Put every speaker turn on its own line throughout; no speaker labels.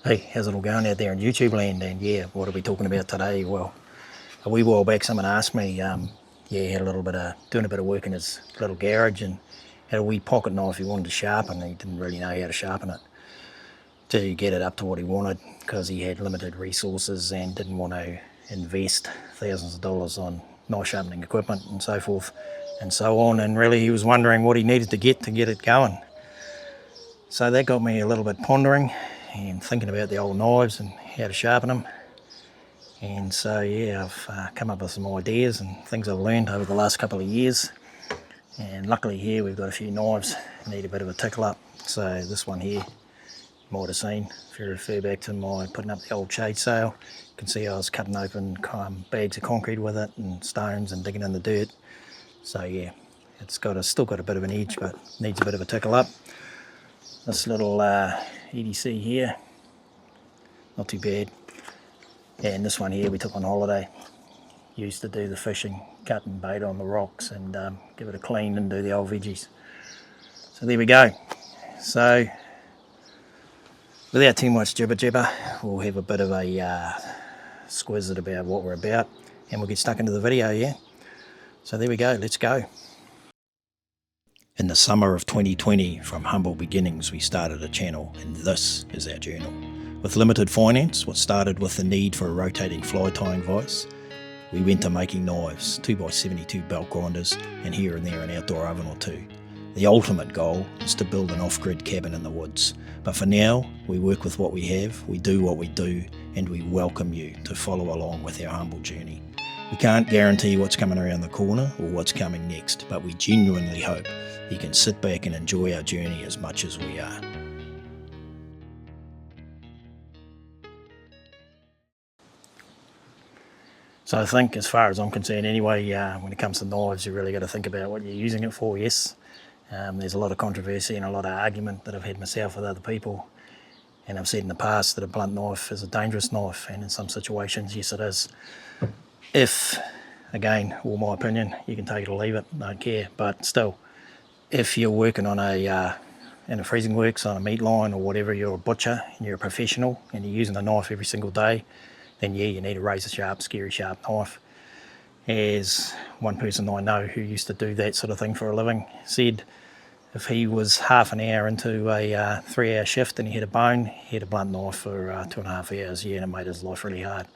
Hey, how's it all going out there in YouTube land? And yeah, what are we talking about today? Well, a wee while back someone asked me, he had doing a bit of work in his little garage and had a wee pocket knife he wanted to sharpen. He didn't really know how to sharpen it to get it up to what he wanted because he had limited resources and didn't want to invest thousands of dollars on knife sharpening equipment and so forth and so on. And really he was wondering what he needed to get it going. So that got me a little bit pondering and thinking about the old knives and how to sharpen them. And so yeah, I've come up with some ideas and things I've learned over the last couple of years. And luckily here we've got a few knives that need a bit of a tickle up. So this one here, you might have seen, if you refer back to my putting up the old shade sail, you can see I was cutting open bags of concrete with it and stones and digging in the dirt. So yeah, it's still got a bit of an edge, but needs a bit of a tickle up. This little EDC here, not too bad. And this one here we took on holiday. Used to do the fishing, cutting bait on the rocks and give it a clean and do the old veggies. So there we go. So without too much jibber jabber, we'll have a bit of a squizzit about what we're about and we'll get stuck into the video, yeah? So there we go, let's go. In the summer of 2020, from humble beginnings, we started a channel, and this is our journal. With limited finance, what started with the need for a rotating fly tying vise, we went to making knives, 2x72 belt grinders, and here and there an outdoor oven or two. The ultimate goal is to build an off-grid cabin in the woods. But for now, we work with what we have, we do what we do, and we welcome you to follow along with our humble journey. We can't guarantee what's coming around the corner or what's coming next, but we genuinely hope you can sit back and enjoy our journey as much as we are. So I think, as far as I'm concerned anyway, when it comes to knives, you really got to think about what you're using it for, yes. There's a lot of controversy and a lot of argument that I've had myself with other people. And I've said in the past that a blunt knife is a dangerous knife, and in some situations, yes it is. If, again, all my opinion, you can take it or leave it, don't care, but still, if you're working on in a freezing works, on a meat line or whatever, you're a butcher and you're a professional and you're using a knife every single day, then yeah, you need a razor sharp, scary sharp knife. As one person I know who used to do that sort of thing for a living said, if he was half an hour into a 3-hour shift and he hit a bone, he had a blunt knife for 2.5 hours, yeah, and it made his life really hard.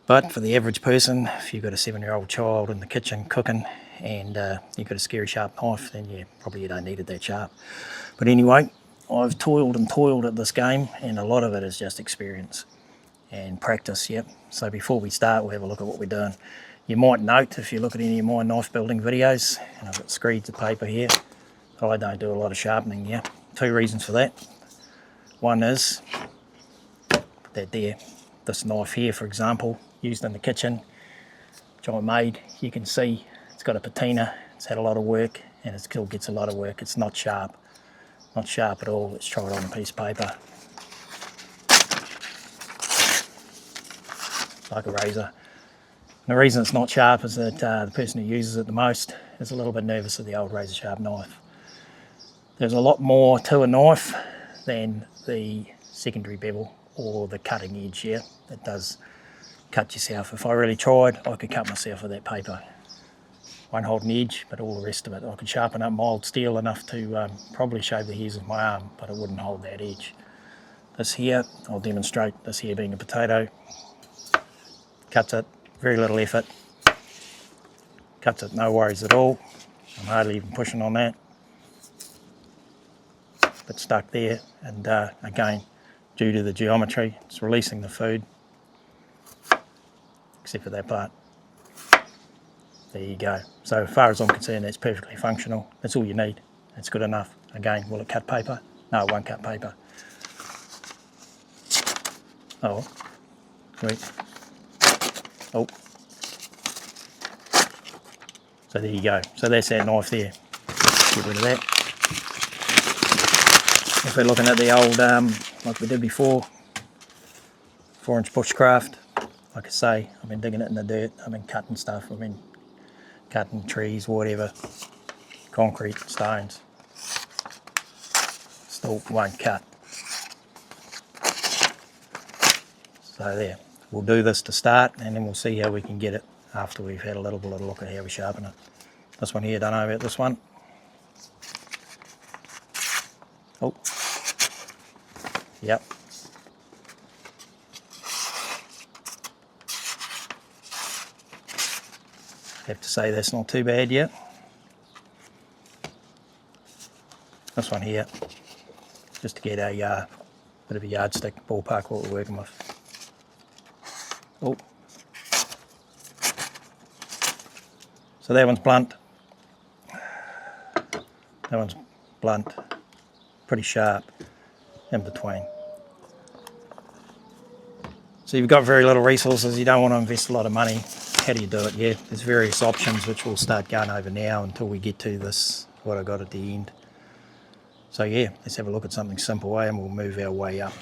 But for the average person, if you've got a 7-year-old child in the kitchen cooking and you've got a scary sharp knife, then yeah, probably you don't need it that sharp. But anyway, I've toiled and toiled at this game, and a lot of it is just experience and practice, yep. So before we start, we'll have a look at what we're doing. You might note, if you look at any of my knife building videos, and I've got screeds of paper here, I don't do a lot of sharpening, yeah. 2 reasons for that. One is that this knife here, for example, used in the kitchen, which I made, you can see it's got a patina, it's had a lot of work, and it still gets a lot of work. It's not sharp at all. Let's try it on a piece of paper. Like a razor. And the reason it's not sharp is that the person who uses it the most is a little bit nervous of the old razor sharp knife. There's a lot more to a knife than the secondary bevel or the cutting edge here that does cut yourself. If I really tried, I could cut myself with that paper. Won't hold an edge, but all the rest of it. I could sharpen up mild steel enough to probably shave the hairs of my arm, but it wouldn't hold that edge. This here, I'll demonstrate, this here being a potato, cuts it, very little effort, cuts it, no worries at all. I'm hardly even pushing on that. But stuck there, and again, due to the geometry, it's releasing the food, except for that part. There you go. So as far as I'm concerned, that's perfectly functional. That's all you need. That's good enough. Again, will it cut paper? No, it won't cut paper. Oh, wait. Oh. So there you go. So that's that knife there. Get rid of that. If we're looking at the old, like we did before, 4-inch bushcraft, like I say, I've been digging it in the dirt, I've been cutting stuff, I've been cutting trees, whatever, concrete, stones, still won't cut. So there, we'll do this to start, and then we'll see how we can get it after we've had a little bit of a look at how we sharpen it. This one here, don't know about this one. Oh, yep. Have to say that's not too bad yet. This one here, just to get a bit of a yardstick, ballpark what we're working with. Oh. So that one's blunt. That one's blunt, pretty sharp in between. So you've got very little resources, you don't want to invest a lot of money. How do you do it? Yeah, there's various options which we'll start going over now until we get to this, what I got at the end. So yeah, let's have a look at something simple and we'll move our way up.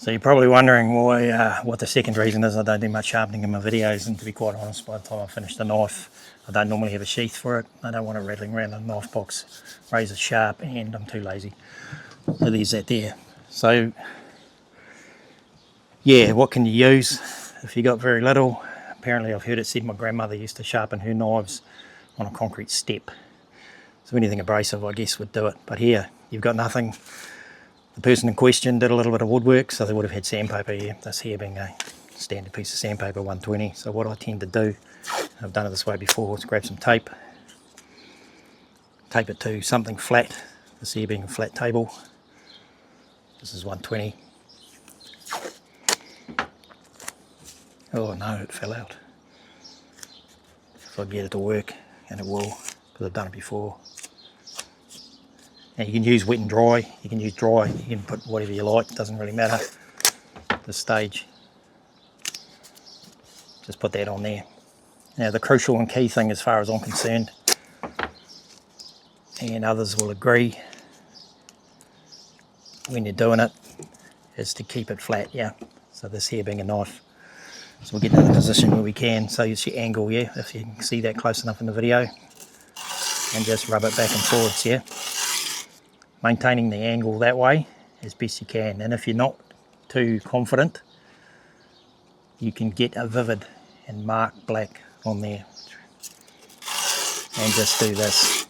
So you're probably wondering why, what the second reason is I don't do much sharpening in my videos, and to be quite honest, by the time I finish the knife, I don't normally have a sheath for it. I don't want it rattling around the knife box, razor sharp, and I'm too lazy. So there's that there. So yeah, what can you use if you got very little? Apparently I've heard it said my grandmother used to sharpen her knives on a concrete step. So anything abrasive I guess would do it. But here, you've got nothing. The person in question did a little bit of woodwork, so they would have had sandpaper here. This here being a standard piece of sandpaper, 120. So what I tend to do, I've done it this way before, is grab some tape, tape it to something flat. This here being a flat table. This is 120. Oh no, it fell out. If I get it to work, and it will, because I've done it before. Now you can use wet and dry, you can use dry, you can put whatever you like, it doesn't really matter at this stage. Just put that on there. Now the crucial and key thing as far as I'm concerned, and others will agree, when you're doing it, is to keep it flat, yeah. So this here being a knife. So we'll get in the position where we can, so it's your angle, yeah, if you can see that close enough in the video. And just rub it back and forwards, yeah. Maintaining the angle that way as best you can, and if you're not too confident, you can get a vivid and mark black on there and just do this.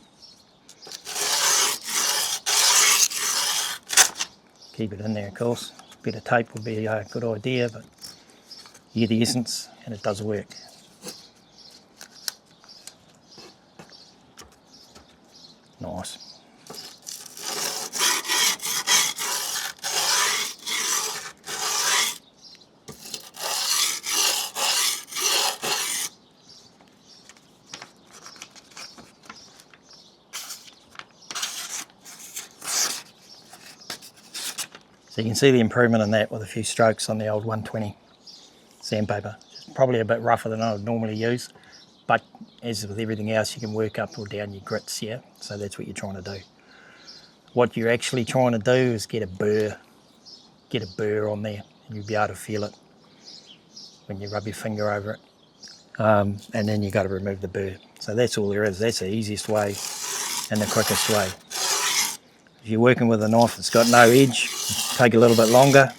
Keep it in there, of course. A bit of tape would be a good idea, but you get the essence and it does work. Nice. So you can see the improvement in that with a few strokes on the old 120 sandpaper. It's probably a bit rougher than I would normally use, but as with everything else, you can work up or down your grits, yeah? So that's what you're trying to do. What you're actually trying to do is get a burr on there, and you'll be able to feel it when you rub your finger over it. And then you've got to remove the burr. So that's all there is. That's the easiest way and the quickest way. If you're working with a knife that's got no edge, take a little bit longer.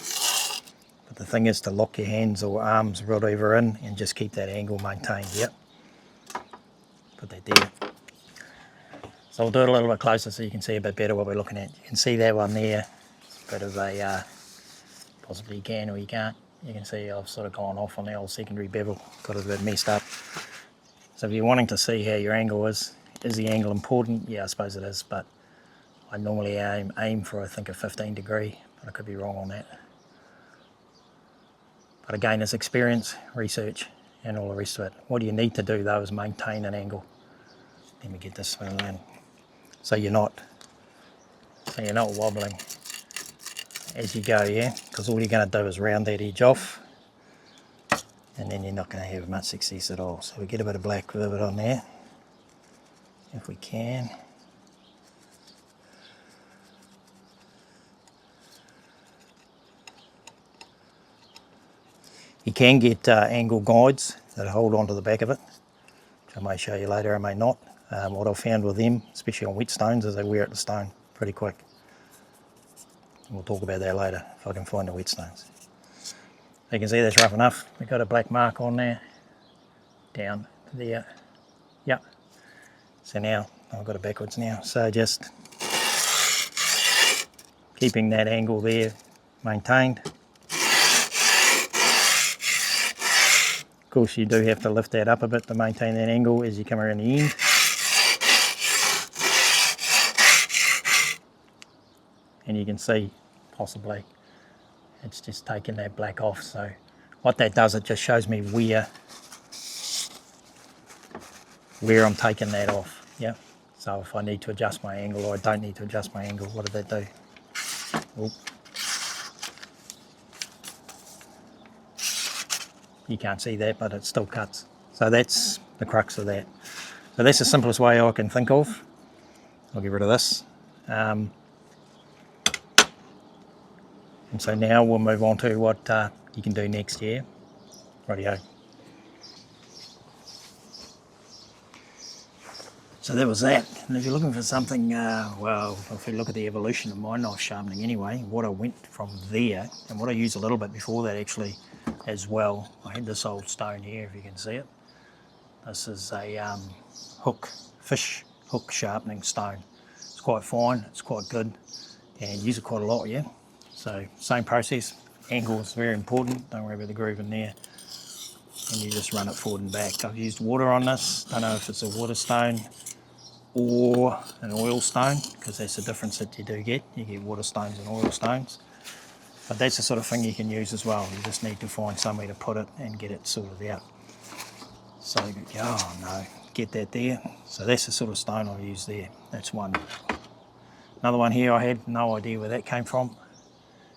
But the thing is to lock your hands or arms, whatever, in and just keep that angle maintained. Yep. Put that there. So we'll do it a little bit closer so you can see a bit better what we're looking at. You can see that one there. It's a bit of a, possibly you can or you can't. You can see I've sort of gone off on the old secondary bevel, got it a bit messed up. So if you're wanting to see how your angle is the angle important? Yeah, I suppose it is, but I normally aim for I think a 15 degree, but I could be wrong on that. But again, it's experience, research, and all the rest of it. What you need to do though is maintain an angle. Let me get this one in. So you're not wobbling as you go, yeah? Because all you're going to do is round that edge off, and then you're not going to have much success at all. So we get a bit of black vivid on there, if we can. You can get angle guides that hold onto the back of it, which I may show you later, I may not. What I've found with them, especially on wet stones, is they wear at the stone pretty quick. We'll talk about that later if I can find the whetstones. You can see that's rough enough. We've got a black mark on there, down there. Yep. So now I've got it backwards now. So just keeping that angle there maintained. Of course, you do have to lift that up a bit to maintain that angle as you come around the end. And you can see possibly it's just taking that black off. So what that does, it just shows me where I'm taking that off. Yeah. So if I need to adjust my angle or I don't need to adjust my angle, what did that do? Oop. You can't see that, but it still cuts. So that's the crux of that. So that's the simplest way I can think of. I'll get rid of this. And so now we'll move on to what you can do next year. Rightio. So that was that. And if you're looking for something, well, if you look at the evolution of my knife sharpening anyway, what I went from there, and what I used a little bit before that actually as well, I had this old stone here, if you can see it. This is a fish hook sharpening stone. It's quite fine, it's quite good, and use it quite a lot, yeah. So same process, angle is very important, don't worry about the groove in there. And you just run it forward and back. I've used water on this, don't know if it's a water stone or an oil stone, because that's the difference that you do get. You get water stones and oil stones. But that's the sort of thing you can use as well. You just need to find somewhere to put it and get it sorted out. So, oh no, get that there. So that's the sort of stone I've used there. That's one. Another one here, I had no idea where that came from.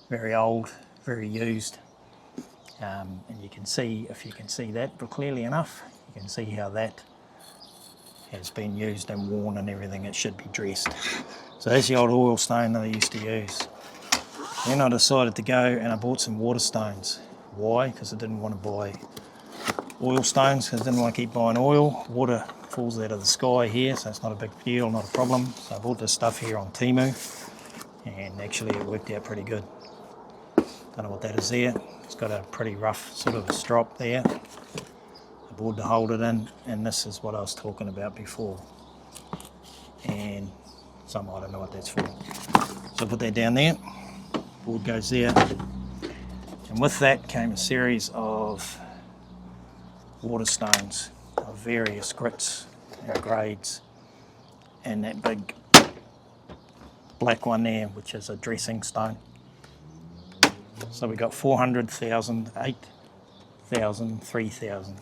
Very old, very used. And you can see, if you can see that clearly enough, you can see how that has been used and worn and everything. It should be dressed. So that's the old oil stone that I used to use. Then I decided to go and I bought some water stones. Why? Because I didn't want to buy oil stones, because I didn't want to keep buying oil. Water falls out of the sky here, so it's not a big deal, not a problem. So I bought this stuff here on Temu, and actually it worked out pretty good. Don't know what that is there. It's got a pretty rough sort of a strop there. A board to hold it in, and this is what I was talking about before. And some, I don't know what that's for. So I put that down there. Board goes there. And with that came a series of water stones of various grits and grades. And that big black one there, which is a dressing stone. So we got 400,000, 8,000, 3,000.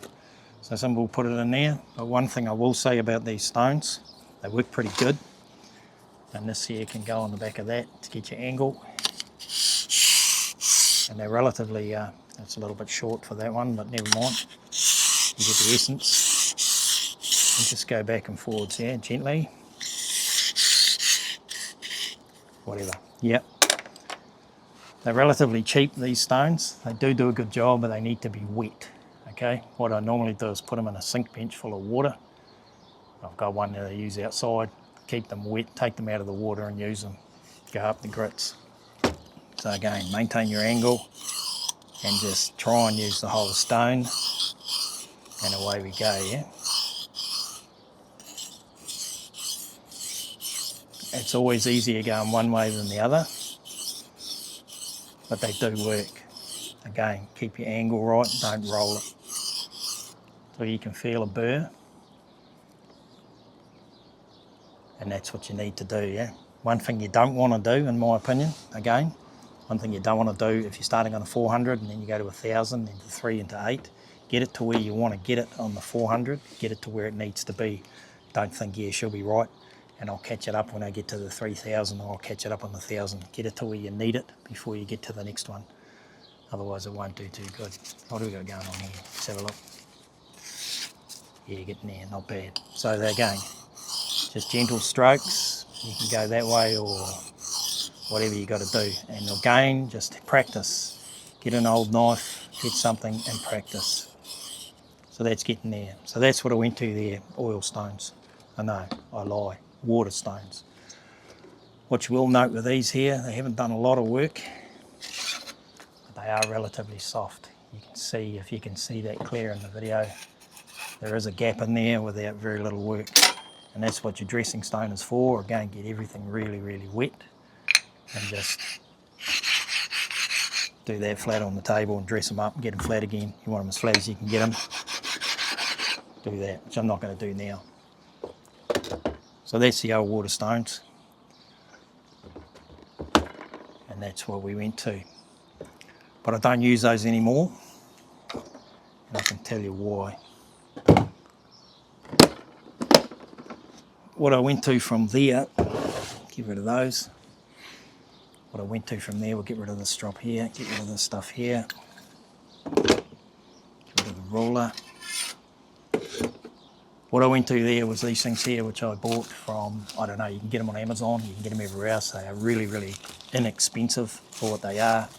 So some will put it in there. But one thing I will say about these stones, they work pretty good. And this here can go on the back of that to get your angle. And they're relatively, it's a little bit short for that one, but never mind. You get the essence. And just go back and forwards here, gently. Whatever, yep. They're relatively cheap, these stones. They do a good job, but they need to be wet, okay? What I normally do is put them in a sink bench full of water. I've got one that I use outside. Keep them wet, take them out of the water and use them. Go up the grits. So again, maintain your angle and just try and use the whole stone, and away we go, yeah? It's always easier going one way than the other, but they do work. Again, keep your angle right, don't roll it. So you can feel a burr, and that's what you need to do, yeah? One thing you don't want to do, in my opinion, again, one thing you don't want to do if you're starting on a 400 and then you go to 1,000, into 3, into 8, get it to where you want to get it on the 400, get it to where it needs to be. Don't think, yeah, she'll be right, and I'll catch it up when I get to the 3,000, or I'll catch it up on the 1,000. Get it to where you need it before you get to the next one. Otherwise it won't do too good. What do we got going on here? Let's have a look. Yeah, getting there, not bad. So again, just gentle strokes. You can go that way or whatever you got to do. And again, just practice. Get an old knife, get something and practice. So that's getting there. So that's what I went to there, oil stones. I know, I lie, water stones. What you will note with these here, they haven't done a lot of work, but they are relatively soft. You can see, if you can see that clear in the video, there is a gap in there without very little work. And that's what your dressing stone is for. Again, get everything really, really wet and just do that flat on the table and dress them up and get them flat again. You want them as flat as you can get them. Do that, which I'm not going to do now. So that's the old water stones. And that's what we went to. But I don't use those anymore. And I can tell you why. What I went to from there, get rid of those. What I went to from there, we'll get rid of this strop here, get rid of this stuff here, get rid of the ruler. What I went to there was these things here, which I bought from, I don't know, you can get them on Amazon, you can get them everywhere else. They are really, really inexpensive for what they are.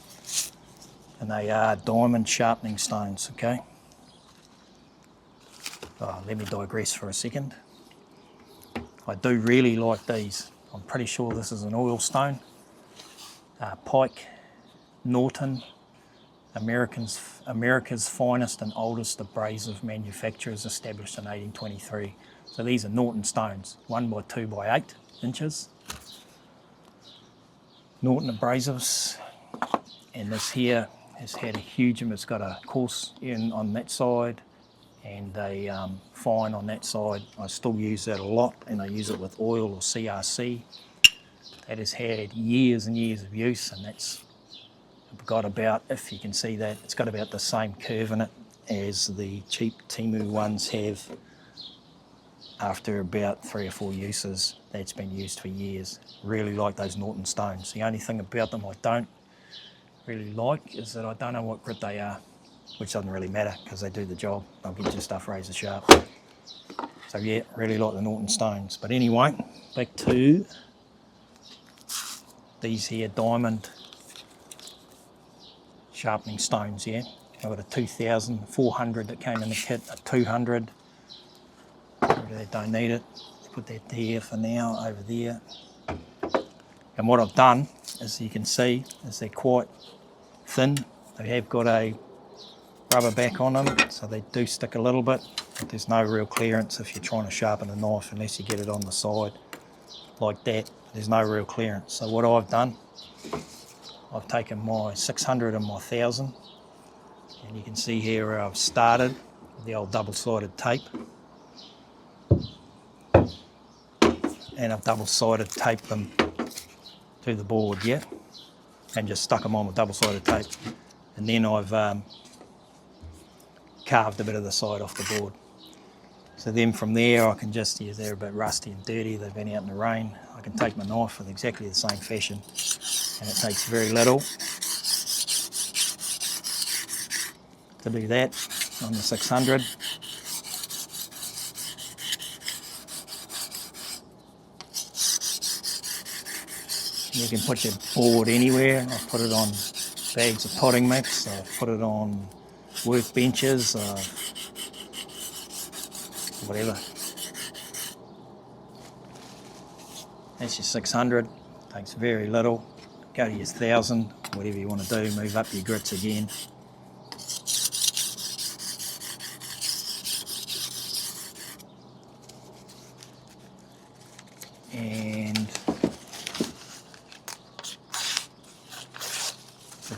And they are diamond sharpening stones, okay? Oh, let me digress for a second. I do really like these. I'm pretty sure this is an oil stone. Pike, Norton, America's finest and oldest abrasive manufacturers, established in 1823. So these are Norton stones, 1 by 2 by 8 inches. Norton abrasives, and this here has had a huge, it's got a coarse in on that side and a fine on that side. I still use that a lot, and I use it with oil or CRC. That has had years and years of use, and that's got about, if you can see that, it's got about the same curve in it as the cheap Timu ones have. After about 3 or 4 uses, that's been used for years. Really like those Norton stones. The only thing about them I don't really like is that I don't know what grit they are, which doesn't really matter because they do the job. They'll get your stuff razor sharp. So yeah, really like the Norton stones. But anyway, back to these here diamond sharpening stones, yeah. I've got a 2400 that came in the kit, a 200. They don't need it. Put that there for now, over there. And what I've done, as you can see, is they're quite thin. They have got a rubber back on them, so they do stick a little bit, but there's no real clearance if you're trying to sharpen a knife unless you get it on the side like that. There's no real clearance. So what I've done, I've taken my 600 and my 1000, and you can see here where I've started with the old double-sided tape, and I've double-sided taped them to the board, yeah, and just stuck them on with double-sided tape, and then I've carved a bit of the side off the board. So then from there I can just, yeah, they're a bit rusty and dirty, they've been out in the rain. I can take my knife with exactly the same fashion, and it takes very little to do that on the 600. You can put your board anywhere. I've put it on bags of potting mix, I've put it on workbenches, whatever. That's your 600, takes very little. Go to your 1000, whatever you want to do, move up your grits again. And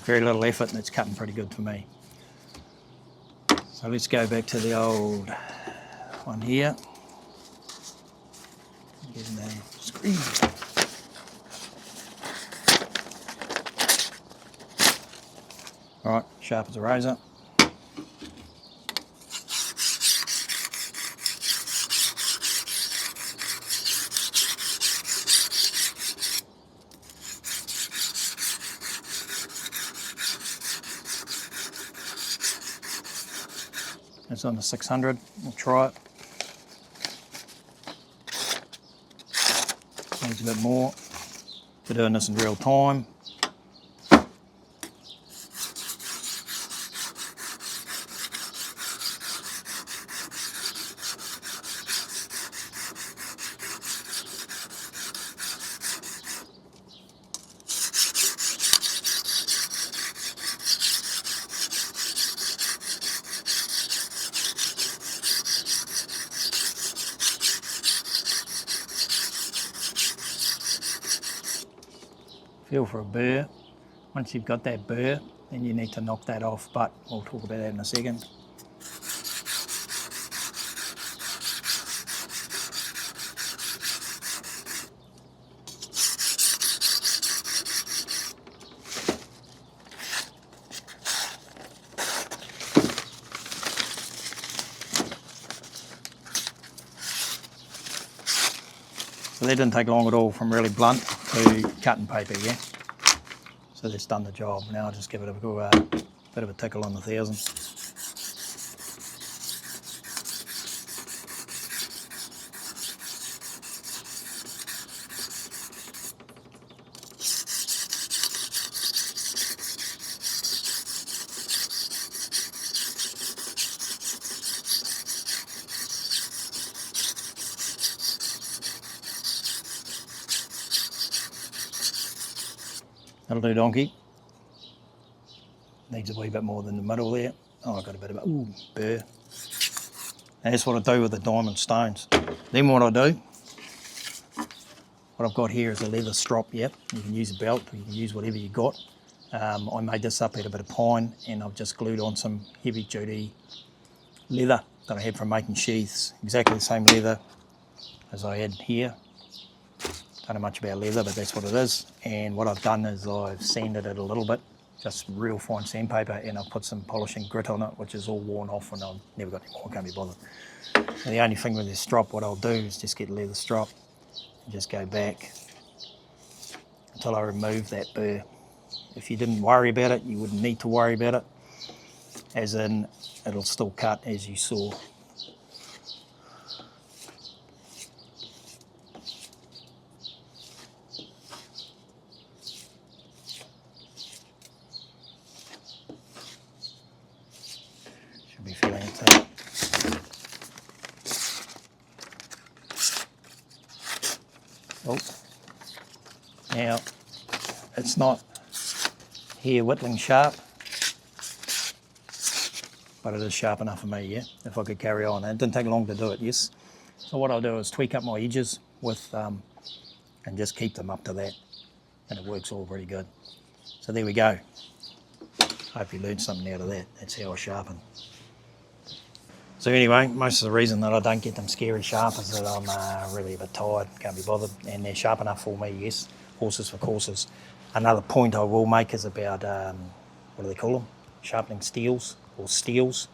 very little effort, and it's cutting pretty good for me. So let's go back to the old one here. Getting the screen. All right, sharp as a razor. It's on the 600, we'll try it. Needs a bit more. We're doing this in real time. feel for a burr. Once you've got that burr, then you need to knock that off, but we'll talk about that in a second. So that didn't take long at all from really blunt to cutting paper, yeah? So that's done the job. Now I'll just give it a bit of a tickle on the 1000. That'll do, donkey. Needs a wee bit more than the middle there. Oh, I've got a bit of a burr. And that's what I do with the diamond stones. Then what I do, what I've got here is a leather strop, yep. You can use a belt, or you can use whatever you got. I made this up out of a bit of pine, and I've just glued on some heavy duty leather that I had from making sheaths. Exactly the same leather as I had here. Don't know much about leather, but that's what it is. And what I've done is I've sanded it a little bit, just real fine sandpaper, and I've put some polishing grit on it, which is all worn off, and I've never got any more, can't be bothered. And the only thing with this strop, what I'll do is just get a leather strop and just go back until I remove that burr. If you didn't worry about it, you wouldn't need to worry about it, as in it'll still cut as you saw. Should be feeling it too. Oh, now it's not hair whittling sharp, but it is sharp enough for me, yeah, if I could carry on. And it didn't take long to do it, yes. So what I'll do is tweak up my edges with, and just keep them up to that, and it works all pretty good. So there we go. Hope you learned something out of that. That's how I sharpen. So anyway, most of the reason that I don't get them scary sharp is that I'm really a bit tired, can't be bothered, and they're sharp enough for me, yes. Horses for courses. Another point I will make is about, what do they call them? Sharpening steels, or steels.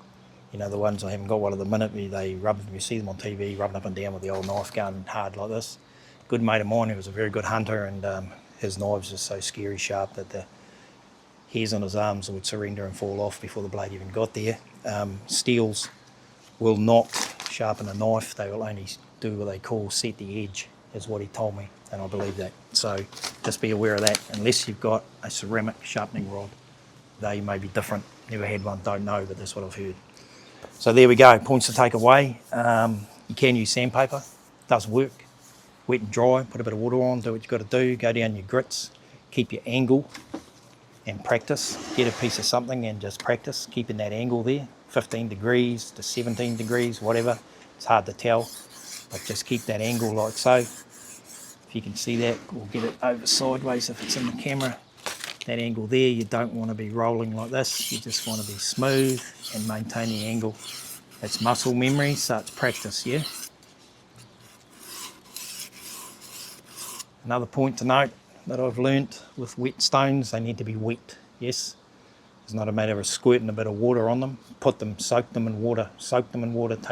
You know, the ones, I haven't got one at the minute, they rub, you see them on TV, rubbing up and down with the old knife going hard like this. Good mate of mine who was a very good hunter, and his knives are so scary sharp that the hairs on his arms would surrender and fall off before the blade even got there. Steels will not sharpen a knife, they will only do what they call set the edge, is what he told me, and I believe that. So just be aware of that. Unless you've got a ceramic sharpening rod, they may be different. Never had one, don't know, but that's what I've heard. So there we go, points to take away. You can use sandpaper, does work. Wet and dry, put a bit of water on, do what you've got to do, go down your grits, keep your angle and practice. Get a piece of something and just practice, keeping that angle there, 15 degrees to 17 degrees, whatever. It's hard to tell, but just keep that angle like so. If you can see that, we'll get it over sideways if it's in the camera. That angle there, you don't want to be rolling like this. You just want to be smooth and maintain the angle. It's muscle memory, so it's practice, yeah? Another point to note that I've learnt with wet stones, they need to be wet, yes? It's not a matter of squirting a bit of water on them. Put them, soak them in water, take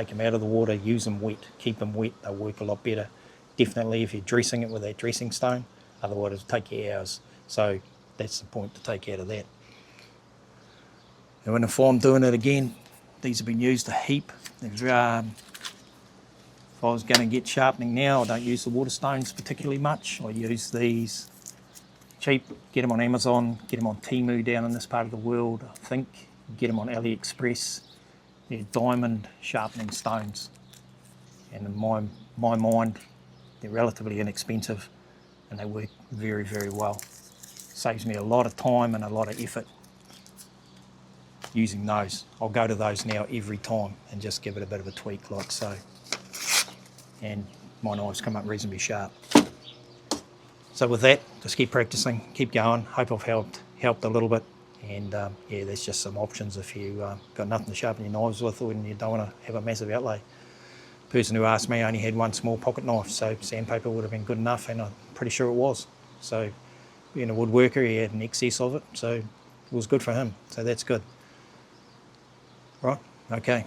them out of the water, use them wet, keep them wet, they'll work a lot better. Definitely if you're dressing it with that dressing stone, otherwise it'll take you hours. So that's the point to take out of that. And if I'm doing it again, these have been used a heap. If I was going to get sharpening now, I don't use the water stones particularly much. I use these cheap, get them on Amazon, get them on Temu down in this part of the world, I think. Get them on AliExpress. They're diamond sharpening stones. And in my mind, they're relatively inexpensive and they work very, very well. Saves me a lot of time and a lot of effort using those. I'll go to those now every time and just give it a bit of a tweak like so. And my knives come up reasonably sharp. So with that, just keep practicing, keep going. Hope I've helped a little bit. And yeah, there's just some options if you got nothing to sharpen your knives with, or you don't want to have a massive outlay. The person who asked me only had one small pocket knife, so sandpaper would have been good enough, and I'm pretty sure it was. So being a woodworker, he had an excess of it, so it was good for him. So that's good. Right, okay.